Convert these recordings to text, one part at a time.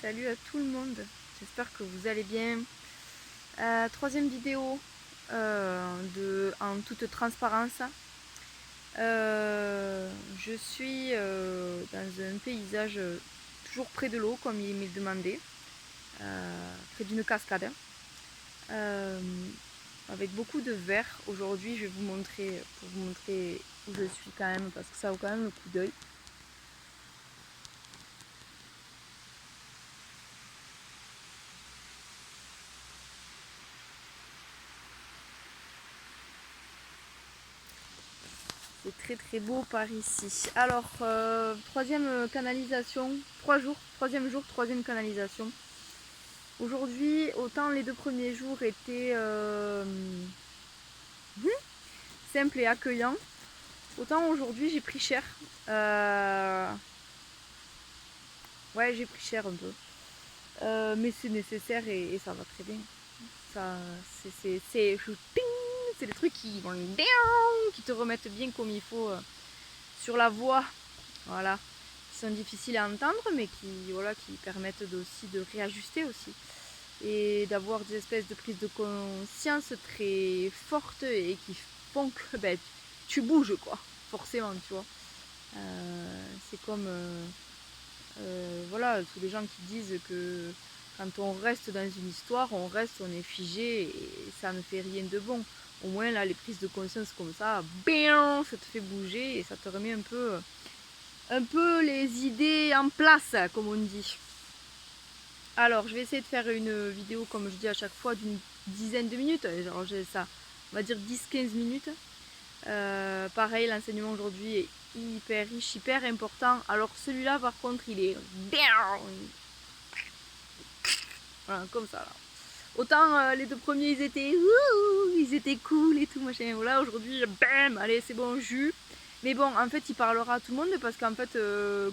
Salut à tout le monde, j'espère que vous allez bien. Troisième vidéo en toute transparence. Je suis dans un paysage toujours près de l'eau, comme il m'est demandé, près d'une cascade, euh, avec beaucoup de verre. Aujourd'hui, je vais vous montrer, pour vous montrer où je suis quand même, parce que ça vaut quand même le coup d'œil. C'est très très beau par ici. Alors, troisième canalisation, 3 jours, troisième jour, troisième canalisation. Aujourd'hui, autant les 2 premiers jours étaient simples et accueillants, autant aujourd'hui j'ai pris cher. Ouais, j'ai pris cher un peu. Mais c'est nécessaire et ça va très bien. Ça, c'est les trucs qui te remettent bien comme il faut sur la voie. Voilà, qui sont difficiles à entendre, mais qui permettent aussi de réajuster aussi. Et d'avoir des espèces de prises de conscience très fortes et qui font que tu bouges, quoi, forcément, tu vois. C'est comme, voilà, tous les gens qui disent que quand on reste dans une histoire, on est figé et ça ne fait rien de bon. Au moins, là, les prises de conscience comme ça, bam, ça te fait bouger et ça te remet un peu les idées en place, comme on dit. Alors, je vais essayer de faire une vidéo, comme je dis à chaque fois, d'une dizaine de minutes. Genre, j'ai ça, on va dire 10-15 minutes. Pareil, l'enseignement aujourd'hui est hyper riche, hyper important. Alors, celui-là, par contre, il est... Voilà, comme ça, là. Autant les 2 premiers, ils étaient cool et tout, machin. Voilà, aujourd'hui, bam, allez, c'est bon, jus. Mais bon, en fait, il parlera à tout le monde parce qu'en fait,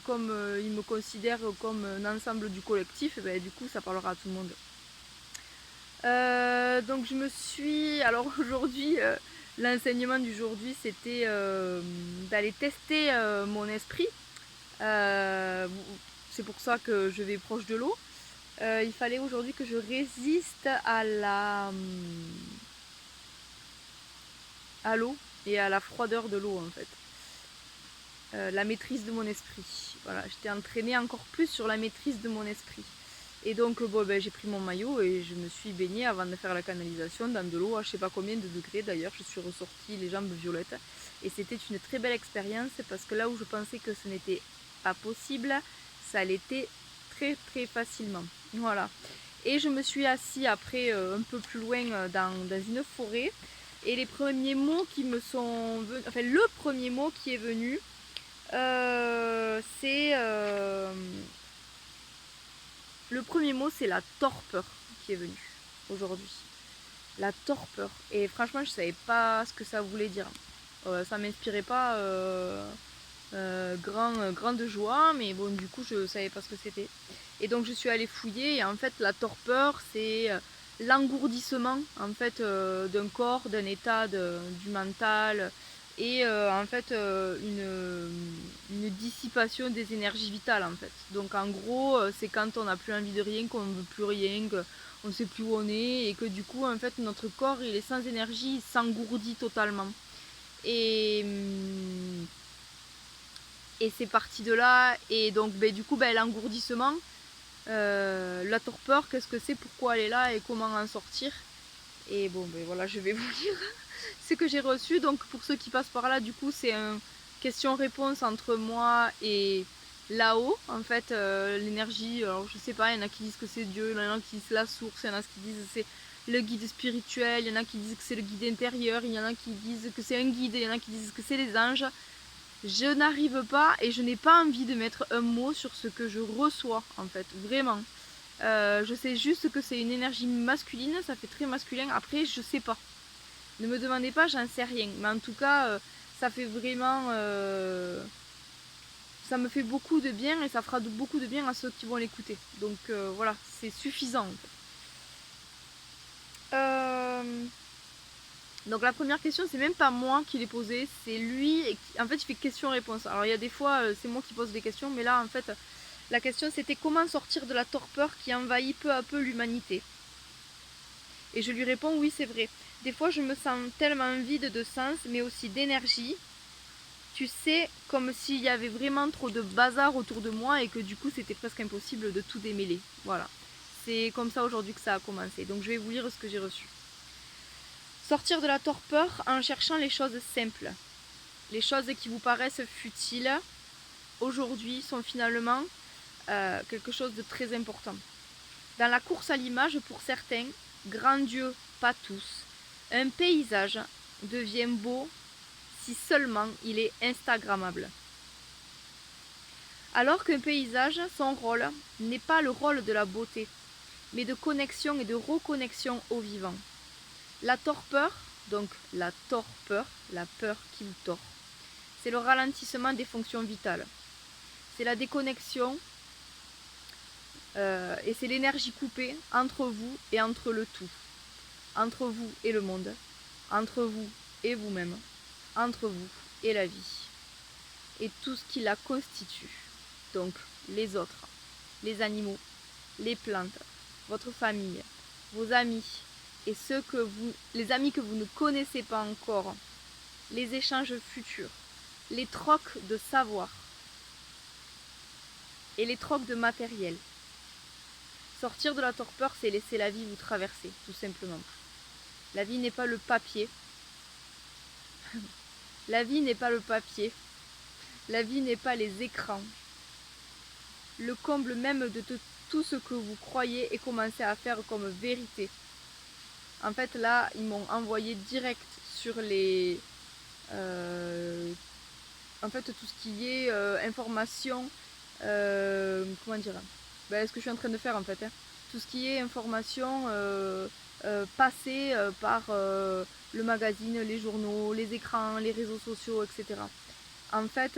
comme il me considère comme un ensemble du collectif, du coup, ça parlera à tout le monde. Donc, je me suis. Alors, aujourd'hui, l'enseignement d'aujourd'hui, c'était d'aller tester mon esprit. C'est pour ça que je vais proche de l'eau. Il fallait aujourd'hui que je résiste à l'eau et à la froideur de l'eau en fait. La maîtrise de mon esprit. Voilà, j'étais entraînée encore plus sur la maîtrise de mon esprit. Et donc j'ai pris mon maillot et je me suis baignée avant de faire la canalisation dans de l'eau à je sais pas combien de degrés d'ailleurs. Je suis ressortie les jambes violettes. Et c'était une très belle expérience parce que là où je pensais que ce n'était pas possible, ça l'était très très facilement. Voilà. Et je me suis assise après un peu plus loin dans une forêt. Et les premiers mots qui me sont venus, enfin le premier mot qui est venu, c'est le premier mot, c'est la torpeur qui est venue aujourd'hui. La torpeur. Et franchement, je savais pas ce que ça voulait dire. Ça m'inspirait pas grande joie, mais bon, du coup, je savais pas ce que c'était. Et donc, je suis allée fouiller. Et en fait, la torpeur, c'est l'engourdissement en fait d'un corps, d'un état du mental et en fait une dissipation des énergies vitales en fait. Donc en gros c'est quand on n'a plus envie de rien, qu'on ne veut plus rien, qu'on ne sait plus où on est et que du coup en fait notre corps il est sans énergie, il s'engourdit totalement. Et, et c'est parti de là et donc du coup l'engourdissement, la torpeur, qu'est-ce que c'est, pourquoi elle est là et comment en sortir. Et bon, voilà, je vais vous lire ce que j'ai reçu. Donc, pour ceux qui passent par là, du coup, c'est un question-réponse entre moi et là-haut. En fait, l'énergie, alors je sais pas, il y en a qui disent que c'est Dieu, il y en a qui disent la source, il y en a qui disent que c'est le guide spirituel, il y en a qui disent que c'est le guide intérieur, il y en a qui disent que c'est un guide, il y en a qui disent que c'est les anges. Je n'arrive pas et je n'ai pas envie de mettre un mot sur ce que je reçois, en fait, vraiment. Je sais juste que c'est une énergie masculine, ça fait très masculin. Après, je sais pas. Ne me demandez pas, j'en sais rien. Mais en tout cas, ça fait vraiment. Ça me fait beaucoup de bien et ça fera beaucoup de bien à ceux qui vont l'écouter. Donc voilà, c'est suffisant. En fait. Donc la première question, c'est même pas moi qui l'ai posée, c'est lui. En fait, il fait question-réponse. Alors il y a des fois, c'est moi qui pose des questions, mais là, en fait, La question c'était comment sortir de la torpeur qui envahit peu à peu l'humanité. Et je lui réponds oui, c'est vrai. Des fois je me sens tellement vide de sens mais aussi d'énergie. Tu sais, comme s'il y avait vraiment trop de bazar autour de moi et que du coup c'était presque impossible de tout démêler. Voilà. C'est comme ça aujourd'hui que ça a commencé. Donc je vais vous lire ce que j'ai reçu. Sortir de la torpeur en cherchant les choses simples. Les choses qui vous paraissent futiles aujourd'hui sont finalement quelque chose de très important. Dans la course à l'image, pour certains, grandiose, pas tous, un paysage devient beau si seulement il est instagrammable. Alors qu'un paysage, son rôle n'est pas le rôle de la beauté, mais de connexion et de reconnexion au vivant. La torpeur, donc la torpeur, la peur qui vous tord, c'est le ralentissement des fonctions vitales. C'est la déconnexion et c'est l'énergie coupée entre vous et entre le tout. Entre vous et le monde, entre vous et vous-même, entre vous et la vie. Et tout ce qui la constitue. Donc les autres, les animaux, les plantes, votre famille, vos amis et les amis que vous ne connaissez pas encore, les échanges futurs, les trocs de savoir et les trocs de matériel. Sortir de la torpeur, c'est laisser la vie vous traverser, tout simplement. La vie n'est pas le papier. La vie n'est pas le papier. La vie n'est pas les écrans. Le comble même de tout ce que vous croyez et commencez à faire comme vérité. En fait, là, ils m'ont envoyé direct sur les... en fait, tout ce qui est information... comment dire ce que je suis en train de faire, en fait. Hein. Tout ce qui est information passée par le magazine, les journaux, les écrans, les réseaux sociaux, etc. En fait,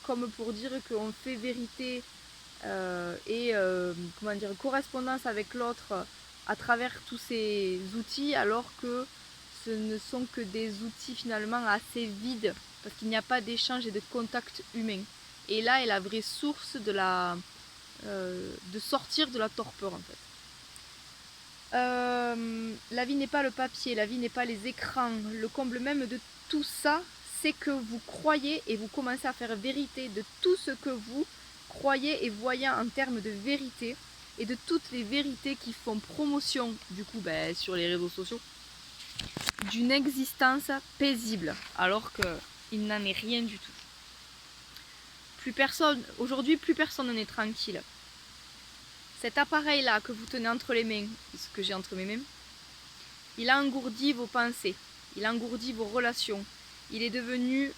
comme pour dire qu'on fait vérité correspondance avec l'autre à travers tous ces outils, alors que ce ne sont que des outils finalement assez vides, parce qu'il n'y a pas d'échange et de contact humain. Et là est la vraie source de sortir de la torpeur, en fait. La vie n'est pas le papier, la vie n'est pas les écrans. Le comble même de tout ça, c'est que vous croyez et vous commencez à faire vérité de tout ce que vous croyez et voyez en termes de vérité, et de toutes les vérités qui font promotion, du coup, sur les réseaux sociaux, d'une existence paisible, alors qu'il n'en est rien du tout. Aujourd'hui, plus personne n'est tranquille. Cet appareil-là que vous tenez entre les mains, ce que j'ai entre mes mains, il engourdit vos pensées, il engourdit vos relations. Il est devenu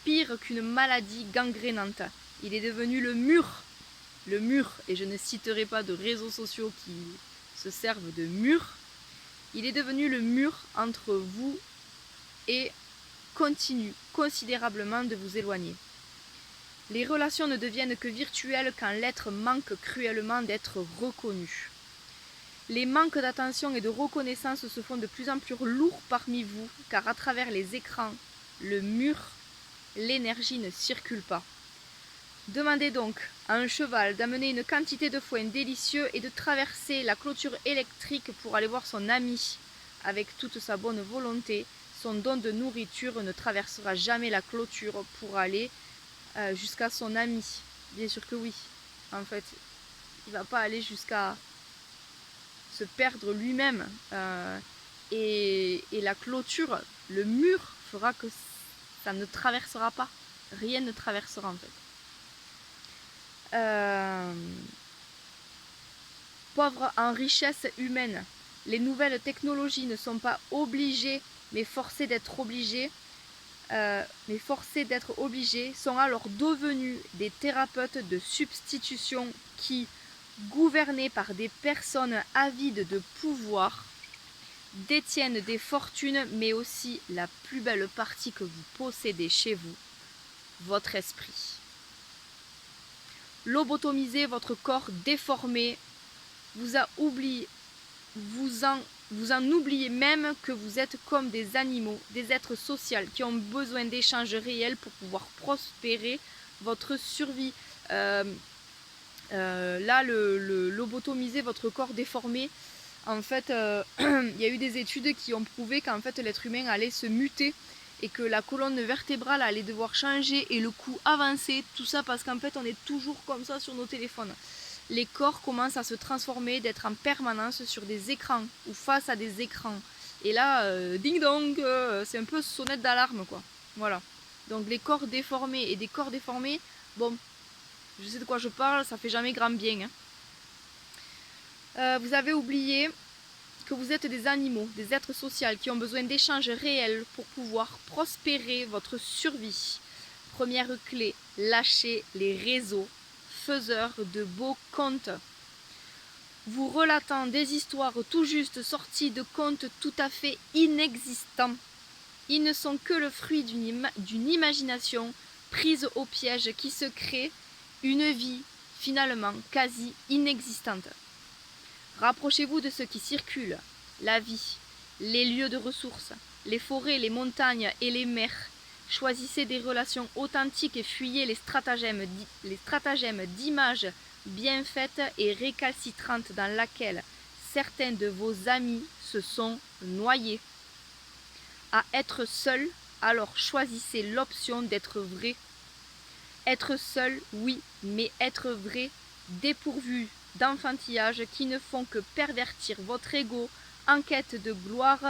pire qu'une maladie gangrénante. Il est devenu le mur, et je ne citerai pas de réseaux sociaux qui se servent de mur. Il est devenu le mur entre vous et continue considérablement de vous éloigner. Les relations ne deviennent que virtuelles quand l'être manque cruellement d'être reconnu. Les manques d'attention et de reconnaissance se font de plus en plus lourds parmi vous, car à travers les écrans, le mur, l'énergie ne circule pas. Demandez donc à un cheval d'amener une quantité de foin délicieux et de traverser la clôture électrique pour aller voir son ami. Avec toute sa bonne volonté, son don de nourriture ne traversera jamais la clôture pour aller jusqu'à son ami. Bien sûr que oui. En fait, il ne va pas aller jusqu'à se perdre lui-même. Et la clôture, le mur, fera que ça ne traversera pas. Rien ne traversera, en fait. Pauvre en richesse humaine, les nouvelles technologies ne sont pas obligées, mais forcées d'être obligées, sont alors devenus des thérapeutes de substitution qui, gouvernés par des personnes avides de pouvoir, détiennent des fortunes, mais aussi la plus belle partie que vous possédez chez vous, votre esprit. Lobotomisé, votre corps déformé, vous en oubliez même que vous êtes comme des animaux, des êtres sociaux qui ont besoin d'échanges réels pour pouvoir prospérer. Votre survie Là, le lobotomiser votre corps déformé, en fait, il y a eu des études qui ont prouvé qu'en fait l'être humain allait se muter et que la colonne vertébrale allait devoir changer et le cou avancer, tout ça parce qu'en fait on est toujours comme ça sur nos téléphones. Les corps commencent à se transformer, d'être en permanence sur des écrans ou face à des écrans. Et là, ding dong, c'est un peu sonnette d'alarme quoi. Voilà. Donc les corps déformés et des corps déformés, bon, je sais de quoi je parle, ça fait jamais grand bien. Vous avez oublié que vous êtes des animaux, des êtres sociaux qui ont besoin d'échanges réels pour pouvoir prospérer votre survie. Première clé, lâchez les réseaux faiseurs de beaux contes. Vous relatant des histoires tout juste sorties de contes tout à fait inexistants. Ils ne sont que le fruit d'une imagination prise au piège qui se crée une vie finalement quasi inexistante. Rapprochez-vous de ce qui circule, la vie, les lieux de ressources, les forêts, les montagnes et les mers. Choisissez des relations authentiques et fuyez les stratagèmes d'images bien faites et récalcitrantes dans laquelle certains de vos amis se sont noyés. À être seul, alors choisissez l'option d'être vrai. Être seul, oui, mais être vrai, dépourvu d'enfantillage qui ne font que pervertir votre ego en quête de gloire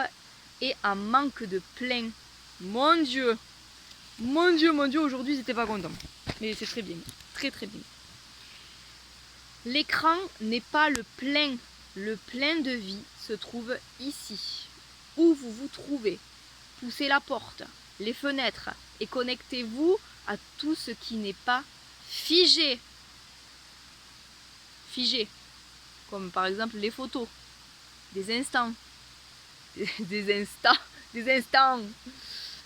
et en manque de plein. Mon Dieu, aujourd'hui j'étais pas content. Mais c'est très bien, très très bien. L'écran n'est pas le plein. Le plein de vie se trouve ici, où vous vous trouvez. Poussez la porte, les fenêtres et connectez-vous à tout ce qui n'est pas figé. Figé, comme par exemple les photos, des instants,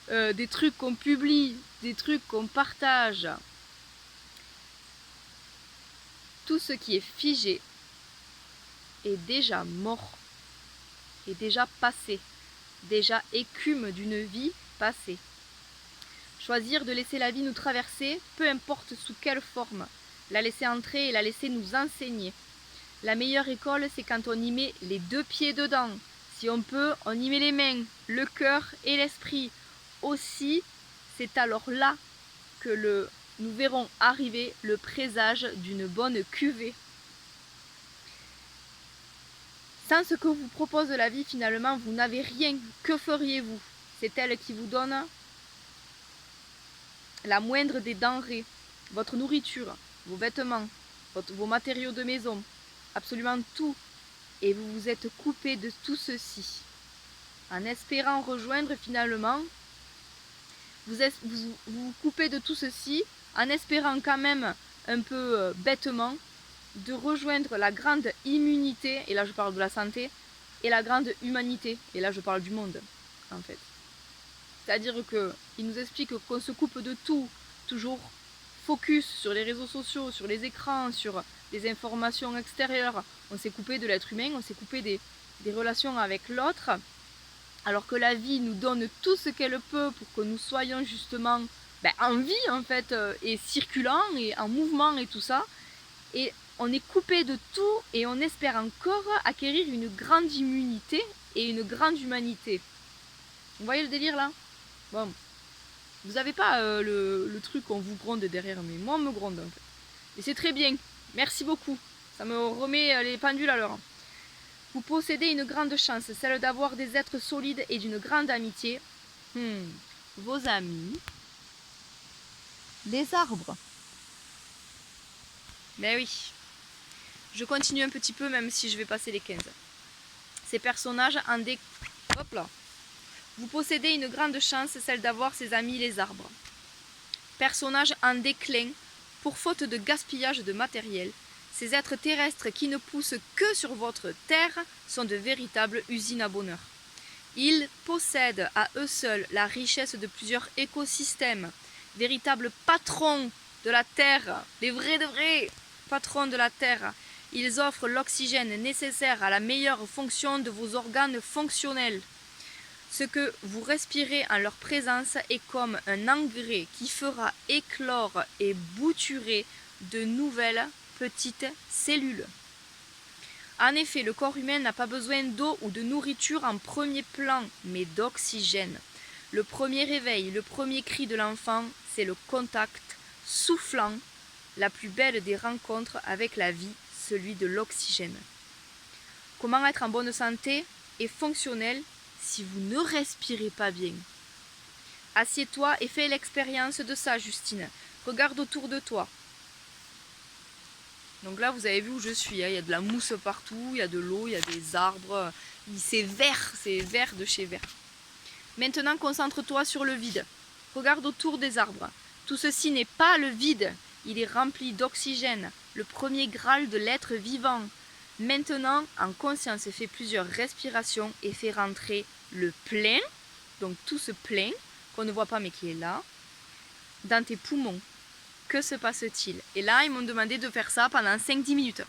des trucs qu'on publie, des trucs qu'on partage. Tout ce qui est figé est déjà mort, est déjà passé, déjà écume d'une vie passée. Choisir de laisser la vie nous traverser, peu importe sous quelle forme, la laisser entrer et la laisser nous enseigner. La meilleure école, c'est quand on y met les deux pieds dedans. Si on peut, on y met les mains, le cœur et l'esprit. Aussi, c'est alors là que nous verrons arriver le présage d'une bonne cuvée. Sans ce que vous propose la vie, finalement, vous n'avez rien. Que feriez-vous? C'est elle qui vous donne la moindre des denrées, votre nourriture, vos vêtements, vos matériaux de maison, absolument tout. Et vous vous êtes coupé de tout ceci. En espérant rejoindre finalement, vous coupez de tout ceci, en espérant quand même un peu bêtement, de rejoindre la grande immunité, et là je parle de la santé, et la grande humanité, et là je parle du monde, en fait. C'est-à-dire qu'il nous explique qu'on se coupe de tout, toujours focus sur les réseaux sociaux, sur les écrans, sur des informations extérieures. On s'est coupé de l'être humain, on s'est coupé des relations avec l'autre, alors que la vie nous donne tout ce qu'elle peut pour que nous soyons justement en vie en fait, et circulant, et en mouvement et tout ça. Et on est coupé de tout et on espère encore acquérir une grande immunité et une grande humanité. Vous voyez le délire là? Bon, vous n'avez pas le truc qu'on vous gronde derrière, mais moi on me gronde en fait. Et c'est très bien, merci beaucoup, ça me remet les pendules à l'heure. Vous possédez une grande chance, celle d'avoir des êtres solides et d'une grande amitié. Vos amis, les arbres. Mais oui, je continue un petit peu même si je vais passer les 15. Ces personnages en Hop là. Vous possédez une grande chance, celle d'avoir ses amis les arbres. Personnages en déclin, pour faute de gaspillage de matériel, ces êtres terrestres qui ne poussent que sur votre terre sont de véritables usines à bonheur. Ils possèdent à eux seuls la richesse de plusieurs écosystèmes, véritables patrons de la terre, les vrais de vrais patrons de la terre. Ils offrent l'oxygène nécessaire à la meilleure fonction de vos organes fonctionnels. Ce que vous respirez en leur présence est comme un engrais qui fera éclore et bouturer de nouvelles petites cellules. En effet, le corps humain n'a pas besoin d'eau ou de nourriture en premier plan, mais d'oxygène. Le premier réveil, le premier cri de l'enfant, c'est le contact soufflant, la plus belle des rencontres avec la vie, celui de l'oxygène. Comment être en bonne santé et fonctionnel si vous ne respirez pas bien? Assieds-toi et fais l'expérience de ça, Justine. Regarde autour de toi. Donc là, vous avez vu où je suis. Il y a de la mousse partout, il y a de l'eau, il y a des arbres. C'est vert de chez vert. Maintenant, concentre-toi sur le vide. Regarde autour des arbres. Tout ceci n'est pas le vide. Il est rempli d'oxygène, le premier graal de l'être vivant. Maintenant, en conscience, fais plusieurs respirations et fais rentrer le plein, donc tout ce plein qu'on ne voit pas mais qui est là, dans tes poumons. Que se passe-t-il? Et là, ils m'ont demandé de faire ça pendant 5-10 minutes.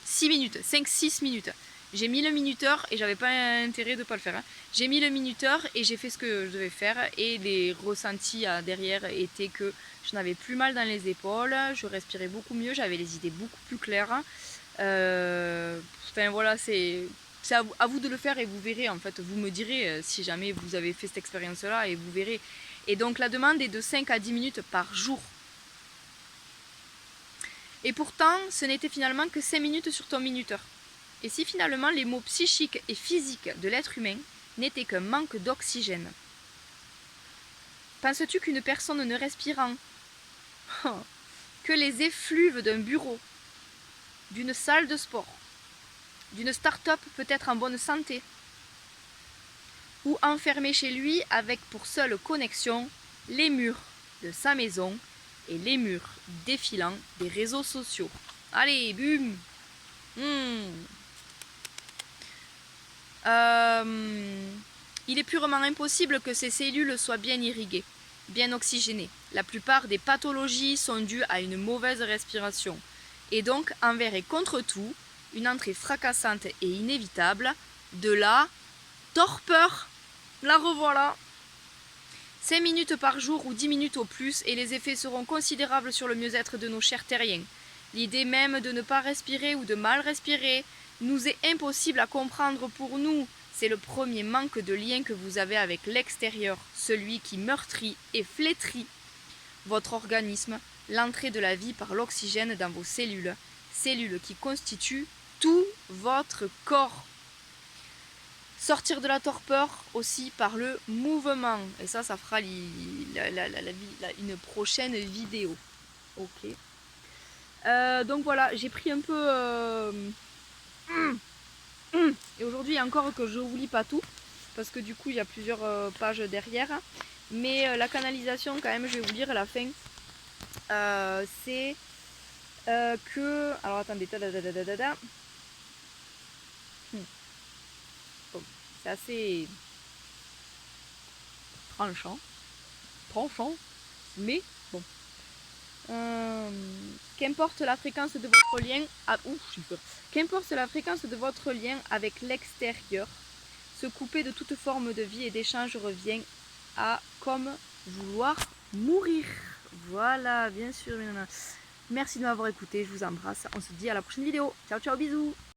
6 minutes, 5-6 minutes. J'ai mis le minuteur et j'avais pas intérêt de pas le faire. J'ai mis le minuteur et j'ai fait ce que je devais faire. Et les ressentis derrière étaient que je n'avais plus mal dans les épaules, je respirais beaucoup mieux, j'avais les idées beaucoup plus claires. Enfin voilà, c'est à vous de le faire et vous verrez en fait. Vous me direz si jamais vous avez fait cette expérience-là et vous verrez. Et donc la demande est de 5 à 10 minutes par jour. Et pourtant, ce n'était finalement que 5 minutes sur ton minuteur. Et si finalement les maux psychiques et physiques de l'être humain n'étaient qu'un manque d'oxygène? Penses-tu qu'une personne ne respirant que les effluves d'un bureau, d'une salle de sport, d'une start-up peut être en bonne santé? Ou enfermé chez lui avec pour seule connexion les murs de sa maison et les murs défilants des réseaux sociaux? Allez, bum! Il est purement impossible que ces cellules soient bien irriguées, bien oxygénées. La plupart des pathologies sont dues à une mauvaise respiration. Et donc, envers et contre tout, une entrée fracassante et inévitable de la torpeur. La revoilà. 5 minutes par jour ou 10 minutes au plus et les effets seront considérables sur le mieux-être de nos chers terriens. L'idée même de ne pas respirer ou de mal respirer nous est impossible à comprendre pour nous. C'est le premier manque de lien que vous avez avec l'extérieur, celui qui meurtrit et flétrit votre organisme, l'entrée de la vie par l'oxygène dans vos cellules, cellules qui constituent tout votre corps. Sortir de la torpeur aussi par le mouvement. Et ça fera une prochaine vidéo. Ok. Donc voilà, j'ai pris un peu... Et aujourd'hui, encore que je vous lis pas tout. Parce que du coup, il y a plusieurs pages derrière. Mais la canalisation, quand même, je vais vous lire à la fin. C'est que... Alors attendez. Bon, c'est assez tranchant, mais bon. Qu'importe la fréquence de votre lien, qu'importe la fréquence de votre lien avec l'extérieur, se couper de toute forme de vie et d'échange revient à comme vouloir mourir. Voilà, bien sûr. Merci de m'avoir écouté, je vous embrasse. On se dit à la prochaine vidéo. Ciao, ciao, bisous.